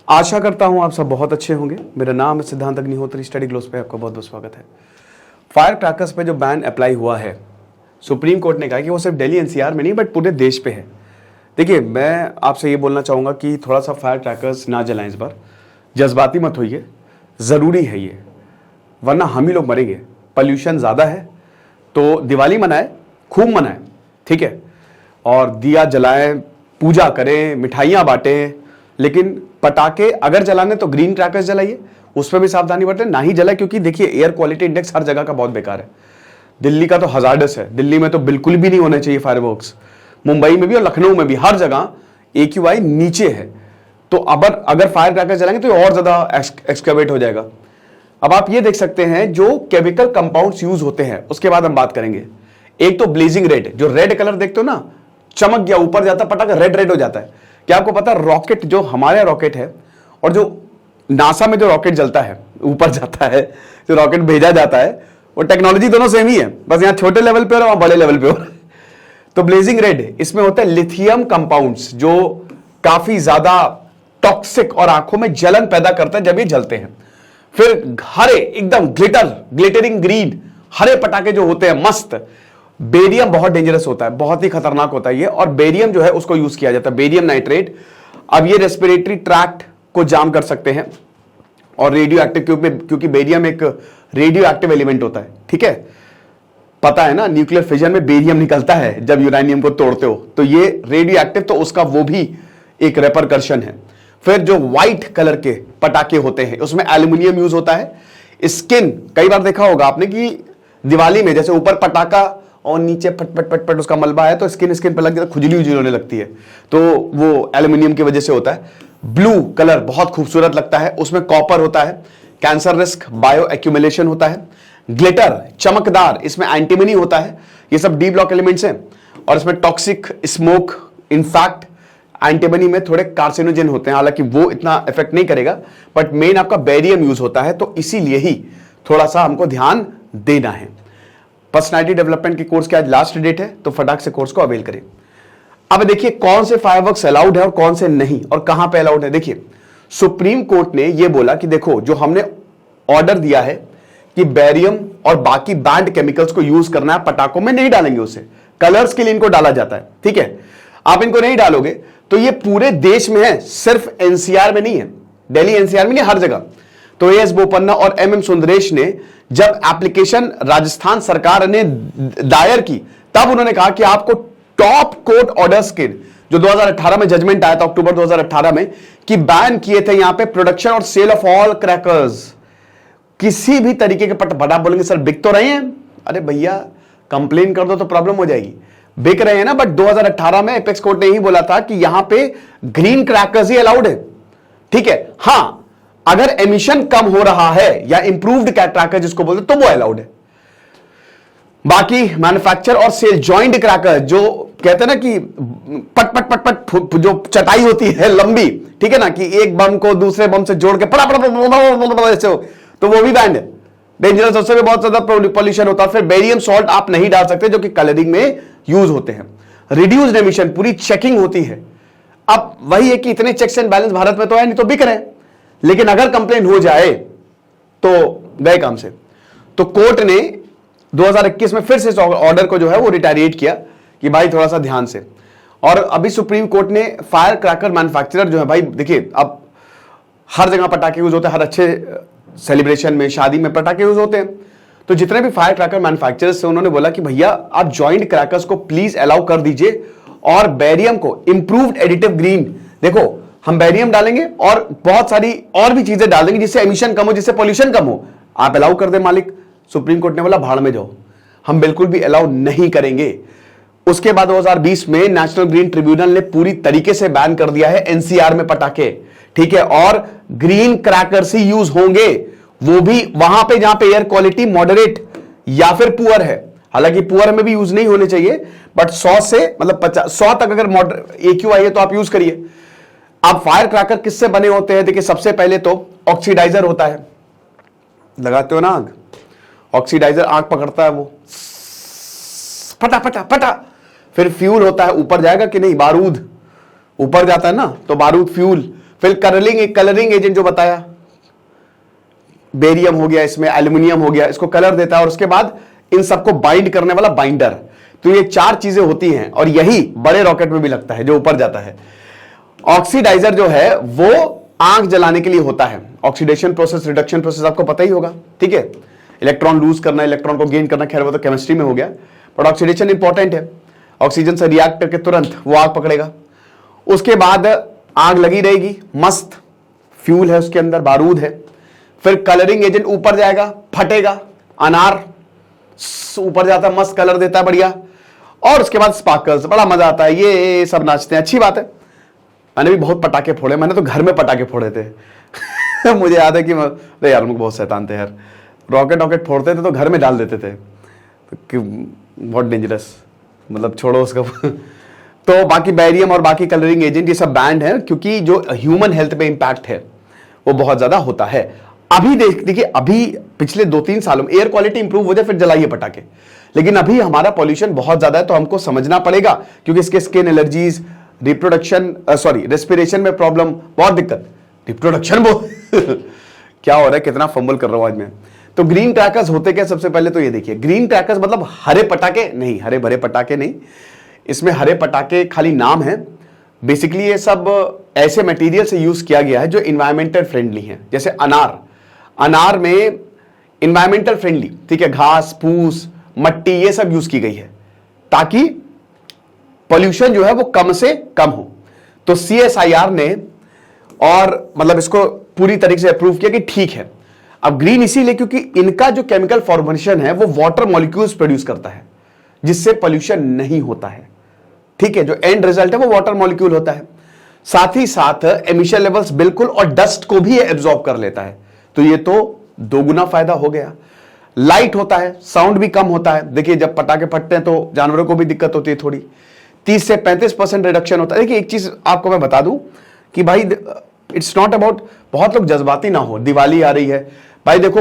आशा करता हूं आप सब बहुत अच्छे होंगे। मेरा नाम है सिद्धांत अग्निहोत्री, स्टडी ग्लोस पे आपका बहुत बहुत स्वागत है। फायर क्रैकर्स पे जो बैन अप्लाई हुआ है, सुप्रीम कोर्ट ने कहा कि वो सिर्फ दिल्ली एनसीआर में नहीं बट पूरे देश पे है। देखिए, मैं आपसे ये बोलना चाहूँगा कि थोड़ा सा फायर क्रैकर्स ना जलाएं इस बार, जज्बाती मत होइए, ज़रूरी है ये, वरना हम ही लोग मरेंगे। पॉल्यूशन ज़्यादा है तो दिवाली मनाएं, खूब मनाएं, ठीक है, और दिया जलाएं, पूजा करें, मिठाइयाँ बांटें, लेकिन पटाखे अगर जलाने तो ग्रीन क्रैकर्स जलाइए, उस पर भी सावधानी बरतें, ना ही जलाए, क्योंकि देखिए एयर क्वालिटी इंडेक्स हर जगह का बहुत बेकार है। दिल्ली का तो हजार्डस है, दिल्ली में तो बिल्कुल भी नहीं होने चाहिए फायरवर्क्स, मुंबई में भी और लखनऊ में भी हर जगह AQI नीचे है। तो अगर फायर क्रैकर्स जलाएंगे तो और ज्यादा एक्सकैवेट हो जाएगा। अब आप ये देख सकते हैं जो केमिकल कंपाउंड्स यूज होते हैं, उसके बाद हम बात करेंगे। एक तो ब्लेजिंग रेड, जो रेड कलर देखते हो ना, चमक गया, ऊपर जाता पटाखा रेड रेड हो जाता है। क्या आपको पता, रॉकेट जो हमारे रॉकेट है और जो नासा में जो रॉकेट जलता है, ऊपर जाता है, जो रॉकेट भेजा जाता है, वो टेक्नोलॉजी दोनों सेम ही है, बस यहां छोटे लेवल पे और वहां बड़े लेवल पे हो। तो ब्लेजिंग रेड, इसमें होता है लिथियम कंपाउंड्स जो काफी ज्यादा टॉक्सिक और आंखों में जलन पैदा करता है जब ये जलते हैं। फिर हरे, एकदम ग्लिटरिंग ग्रीन हरे पटाखे जो होते हैं मस्त। बेरियम बहुत डेंजरस होता है, बहुत ही खतरनाक होता है ये, और बेरियम जो है उसको यूज किया जाता है, बेरियम नाइट्रेट। अब ये रेस्पिरेटरी ट्रैक्ट को जाम कर सकते हैं और रेडियो एक्टिव, क्योंकि बेरियम एक रेडियो एक्टिव एलिमेंट होता है, ठीक है, पता है ना, न्यूक्लियर फिजन में बेरियम निकलता है जब यूरेनियम को तोड़ते हो, तो ये रेडियो एक्टिव, तो उसका वो भी एक रेपरकर्शन है। फिर जो व्हाइट कलर के पटाखे होते हैं उसमें एल्यूमिनियम यूज होता है। स्किन, कई बार देखा होगा आपने कि दिवाली में जैसे ऊपर पटाखा और नीचे पट पट पट पट उसका मलबा है, तो स्किन पे लग जाता है, खुजली उजली होने लगती है, तो वो एल्यूमिनियम की वजह से होता है। ब्लू कलर बहुत खूबसूरत लगता है, उसमें कॉपर होता है, कैंसर रिस्क, बायो एक्यूमुलेशन होता है। ग्लिटर, चमकदार, इसमें एंटीमनी होता है। ये सब डी ब्लॉक एलिमेंट्स हैं और इसमें टॉक्सिक स्मोक, इनफैक्ट एंटीमनी में थोड़े कार्सिनोजन होते हैं, हालांकि वो इतना इफेक्ट नहीं करेगा, बट मेन आपका बेरियम यूज होता है, तो इसीलिए ही थोड़ा सा हमको ध्यान देना है। पर्सनालिटी डेवलपमेंट की कोर्स की आज लास्ट डेट है, तो फटाक से कोर्स को अवेल करें। अब देखिए कौन से फायरवर्क्स अलाउड है और कौन से नहीं, और कहां पे अलाउड है। देखिए, सुप्रीम कोर्ट ने यह बोला कि देखो, जो हमने ऑर्डर दिया है कि बेरियम और बाकी बैंड केमिकल्स को यूज करना है, पटाखों में नहीं डालेंगे, उसे कलर्स के लिए इनको डाला जाता है, ठीक है, आप इनको नहीं डालोगे तो ये पूरे देश में है, सिर्फ एनसीआर में नहीं है, दिल्ली एनसीआर में नहीं, हर जगह। तो एस बोपन्ना और MM सुंदरेश ने जब एप्लीकेशन राजस्थान सरकार ने दायर की, तब उन्होंने कहा कि आपको टॉप कोर्ट ऑर्डर्स के, जो 2018 में जजमेंट आया था, अक्टूबर 2018 में, कि बैन किए थे यहां पे प्रोडक्शन और सेल ऑफ ऑल क्रैकर्स, किसी भी तरीके के पटाखे। बोलेंगे सर बिक तो रहे हैं, अरे भैया कंप्लेन कर दो तो प्रॉब्लम हो जाएगी, बिक रहे हैं ना, बट 2018 में एपेक्स कोर्ट ने ही बोला था कि यहां पे ग्रीन क्रैकर्स ही अलाउड है, ठीक है। हां, अगर एमिशन कम हो रहा है या इंप्रूव्ड क्रैकर जिसको बोलते तो वो अलाउड है। बाकी मैन्युफैक्चर और सेल जॉइंट क्रैकर, जो कहते हैं ना कि पट पट पट पट जो चटाई होती है लंबी, ठीक है ना, कि एक बम को दूसरे बम से जोड़ के पड़ा ऐसे हो, तो वो भी बैंड है, डेंजरस, उससे भी बहुत ज्यादा पॉल्यूशन होता है। फिर बेरियम सॉल्ट आप नहीं डाल सकते, जो कि कलरिंग में यूज होते हैं। रिड्यूस्ड एमिशन, पूरी चेकिंग होती है। अब वही है कि इतने चेक्स एंड बैलेंस भारत में तो है नहीं, तो बिक रहे हैं, लेकिन अगर कंप्लेंट हो जाए तो गए काम से। तो कोर्ट ने 2021 में फिर से इस ऑर्डर को जो है वो रिटेरिएट किया कि भाई थोड़ा सा ध्यान से। और अभी सुप्रीम कोर्ट ने फायर क्रैकर मैन्युफैक्चरर जो है, भाई देखिए, अब हर जगह पटाखे यूज होते हैं, हर अच्छे सेलिब्रेशन में, शादी में पटाखे यूज होते हैं, तो जितने भी फायर क्रैकर मैन्युफैक्चरर्स से उन्होंने बोला कि भैया आप जॉइंट क्रैकर्स को प्लीज अलाउ कर दीजिए, और बेरियम को इंप्रूव्ड एडिटिव ग्रीन, देखो हम बेरियम डालेंगे और बहुत सारी और भी चीजें डाल देंगे जिससे एमिशन कम हो, जिससे पॉल्यूशन कम हो, आप अलाउ कर दे मालिक। सुप्रीम कोर्ट ने बोला भाड़ में जाओ, हम बिल्कुल भी अलाउ नहीं करेंगे। उसके बाद 2020 में नेशनल ग्रीन ट्रिब्यूनल ने पूरी तरीके से बैन कर दिया है एनसीआर में पटाखे, ठीक है, और ग्रीन क्रैकर्स ही यूज होंगे, वो भी वहां पे जहां पे एयर क्वालिटी मॉडरेट या फिर पुअर है। हालांकि पुअर में भी यूज नहीं होने चाहिए, बट 100 से मतलब 100 तक अगर AQI है तो आप यूज करिए। अब फायर क्रैकर किससे बने होते हैं, देखिए सबसे पहले तो ऑक्सीडाइजर होता है, लगाते हो ना आग, ऑक्सीडाइजर आग पकड़ता है, वो फटा फटा फटा। फिर फ्यूल होता है, ऊपर जाएगा कि नहीं, बारूद ऊपर जाता है ना, तो बारूद फ्यूल। फिर कलरिंग एजेंट जो बताया, बेरियम हो गया, इसमें एल्यूमिनियम हो गया, इसको कलर देता है, और उसके बाद इन सबको बाइंड करने वाला बाइंडर। तो ये 4 चीजें होती हैं, और यही बड़े रॉकेट में भी लगता है जो ऊपर जाता है। ऑक्सीडाइजर जो है वो आग जलाने के लिए होता है। ऑक्सीडेशन प्रोसेस, रिडक्शन प्रोसेस आपको पता ही होगा, ठीक है। इलेक्ट्रॉन लूज करना, इलेक्ट्रॉन को गेन करना, खैर वो तो केमिस्ट्री में हो गया, बट ऑक्सीडेशन इंपॉर्टेंट है। ऑक्सीजन से रिएक्ट करके तुरंत वो आग पकड़ेगा, उसके बाद आग लगी रहेगी, मस्त फ्यूल है उसके अंदर, बारूद है। फिर कलरिंग एजेंट ऊपर जाएगा, फटेगा, अनार ऊपर जाता है, मस्त कलर देता है, बढ़िया। और उसके बाद स्पार्कल्स, बड़ा मजा आता है, ये सब नाचते हैं, अच्छी बात है। मैंने भी बहुत पटाखे फोड़े, मैंने तो घर में पटाखे फोड़े थे मुझे याद है कि अरे यार मुझे बहुत शैतान थे यार, रॉकेट फोड़ते थे तो घर में डाल देते थे, तो बहुत डेंजरस, मतलब छोड़ो उसका तो बाकी बैरियम और बाकी कलरिंग एजेंट ये सब बैंड है, क्योंकि जो ह्यूमन हेल्थ पे इंपैक्ट है वो बहुत ज्यादा होता है। अभी देखिए, अभी पिछले 2-3 सालों में एयर क्वालिटी इंप्रूव हो जाए फिर जलाइए पटाखे, लेकिन अभी हमारा पॉल्यूशन बहुत ज्यादा है, तो हमको समझना पड़ेगा, क्योंकि इसके स्किन एलर्जीज, रेस्पिरेशन में प्रॉब्लम, बहुत दिक्कत, रिप्रोडक्शन क्या हो रहा है, कितना फंबल कर रहा हूं आज मैं। तो ग्रीन क्रैकर्स होते क्या, सबसे पहले तो ये देखिए, ग्रीन क्रैकर्स मतलब हरे पटाखे नहीं, हरे भरे पटाखे नहीं, इसमें हरे पटाखे खाली नाम है। बेसिकली ये सब ऐसे मटेरियल से यूज किया गया है जो इन्वायरमेंटल फ्रेंडली है। जैसे अनार में इन्वायरमेंटल फ्रेंडली, ठीक है, घास फूस मट्टी ये सब यूज की गई है ताकि पॉल्यूशन जो है वो कम से कम हो। तो CSIR ने और मतलब इसको पूरी तरीके से अप्रूव किया कि ठीक है। अब ग्रीन इसीलिए क्योंकि इनका जो केमिकल फॉर्मेशन है वो वाटर मॉलिक्यूल्स प्रोड्यूस करता है, जिससे पॉल्यूशन नहीं होता है, ठीक है। जो एंड रिजल्ट है वो वाटर मॉलिक्यूल होता है। साथ ही साथ एमिशन लेवल्स बिल्कुल, और डस्ट को भी एब्जॉर्ब कर लेता है, तो ये तो दोगुना फायदा हो गया। लाइट होता है, साउंड भी कम होता है। देखिए जब पटाखे फटते हैं तो जानवरों को भी दिक्कत होती है थोड़ी, 30 से 35% रिडक्शन होता है। देखिए एक चीज आपको मैं बता दूं कि भाई इट्स नॉट अबाउट, बहुत लोग जज्बाती ना हो, दिवाली आ रही है भाई, देखो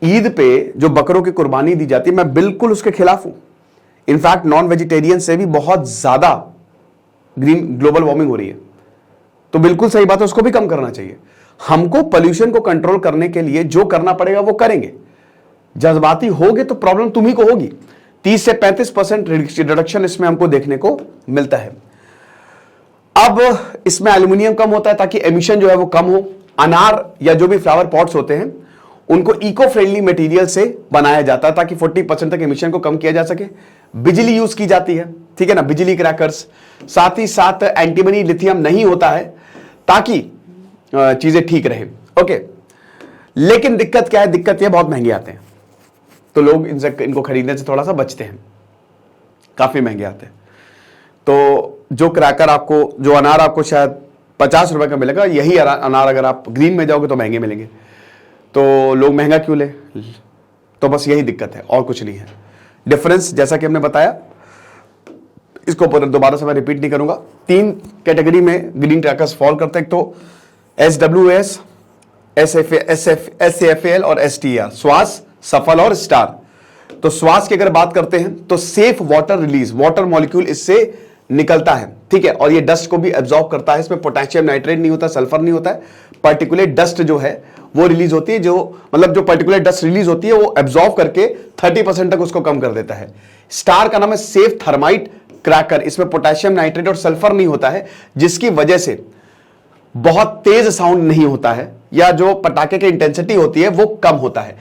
ईद पे जो बकरों की कुर्बानी दी जाती है मैं बिल्कुल उसके खिलाफ हूं। इनफैक्ट नॉन वेजिटेरियन से भी बहुत ज्यादा ग्लोबल वार्मिंग हो रही है, तो बिल्कुल सही बात है, उसको भी कम करना चाहिए। हमको पोल्यूशन को कंट्रोल करने के लिए जो करना पड़ेगा वो करेंगे। जज्बाती होगे तो प्रॉब्लम तुम्ही को होगी। 30 से 35% रिडक्शन इसमें हमको देखने को मिलता है। अब इसमें एल्यूमिनियम कम होता है ताकि एमिशन जो है वो कम हो। अनार या जो भी फ्लावर पॉट्स होते हैं उनको इको फ्रेंडली मटेरियल से बनाया जाता है ताकि 40% तक एमिशन को कम किया जा सके। बिजली यूज की जाती है, ठीक है ना, बिजली क्रैकर्स। साथ ही साथ एंटीमनी लिथियम नहीं होता है ताकि चीजें ठीक रहे, ओके। लेकिन दिक्कत क्या है, दिक्कत यह बहुत महंगे आते हैं, तो लोग इनको खरीदने से थोड़ा सा बचते हैं, काफी महंगे आते हैं। तो जो क्रैकर आपको, जो अनार आपको शायद 50 रुपए का मिलेगा, यही अनार अगर आप ग्रीन में जाओगे तो महंगे मिलेंगे। तो लोग महंगा क्यों ले, तो बस यही दिक्कत है और कुछ नहीं है। डिफरेंस जैसा कि हमने बताया, इसको दोबारा से मैं रिपीट नहीं करूंगा। 3 कैटेगरी में ग्रीन क्रैकर्स फॉल करते हैं, तो SWS, SAFL और STR, श्वास, सफल और स्टार। तो श्वास की अगर बात करते हैं तो safe water release, water molecule इससे निकलता है, ठीक है, और ये डस्ट को भी एब्जॉर्ब करता है। इसमें पोटेशियम नाइट्रेट नहीं होता, सल्फर नहीं होता है, पर्टिकुलेट डस्ट जो है वो रिलीज होती है, जो मतलब जो पर्टिकुलर डस्ट रिलीज होती है वो एब्जॉर्ब करके 30% तक उसको कम कर देता है। स्टार का नाम है सेफ थर्माइट क्रैकर, इसमें पोटेशियम नाइट्रेट और सल्फर नहीं होता है, जिसकी वजह से बहुत तेज साउंड नहीं होता है, या जो पटाखे की इंटेंसिटी होती है वो कम होता है।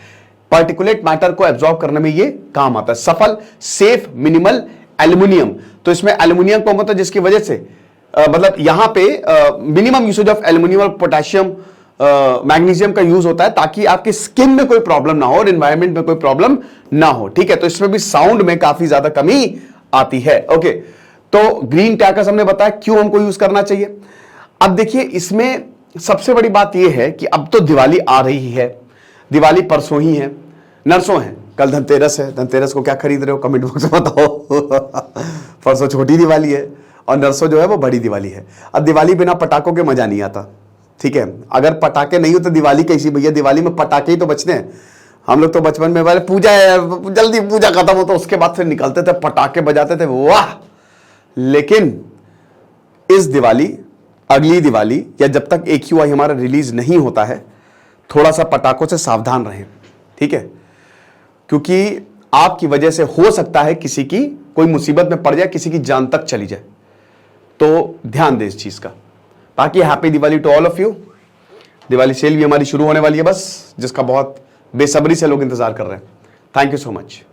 पार्टिकुलेट मैटर को एब्जॉर्ब करने में ये काम आता है। सफल, सेफ, मिनिमल, एल्यूमिनियम, तो इसमें एल्यूमिनियम कम होता है जिसकी वजह से मतलब यहां पे मिनिमम यूसेज ऑफ एल्यूमिनियम और पोटेशियम मैग्नीशियम का यूज होता है ताकि आपकी स्किन में कोई प्रॉब्लम ना हो और एनवायरमेंट में कोई प्रॉब्लम ना हो, ठीक है। तो इसमें भी साउंड में काफी ज्यादा कमी आती है, ओके। तो ग्रीन क्रैकर्स हमने बताया क्यों हमको यूज करना चाहिए। अब देखिए इसमें सबसे बड़ी बात यह है कि अब तो दिवाली आ रही है, दिवाली परसों ही है, नरसों है, कल धनतेरस है। धनतेरस को क्या खरीद रहे हो कमेंट बॉक्स में बताओ परसों छोटी दिवाली है और नरसों जो है वो बड़ी दिवाली है। अब दिवाली बिना पटाखों के मजा नहीं आता, ठीक है। अगर पटाखे नहीं हो तो दिवाली कैसी भैया, दिवाली में पटाखे ही तो बचते हैं। हम लोग तो बचपन में वाले पूजा है, जल्दी पूजा खत्म हो तो उसके बाद फिर निकलते थे, पटाखे बजाते थे, वाह। लेकिन इस दिवाली अगली दिवाली या जब तक AQI हमारा रिलीज नहीं होता है, थोड़ा सा पटाखों से सावधान रहें, ठीक है? क्योंकि आपकी वजह से हो सकता है किसी की कोई मुसीबत में पड़ जाए, किसी की जान तक चली जाए, तो ध्यान दें इस चीज का। बाकी happy Diwali to all of you. Diwali sale भी हमारी शुरू होने वाली है बस, जिसका बहुत बेसब्री से लोग इंतजार कर रहे हैं। Thank you so much.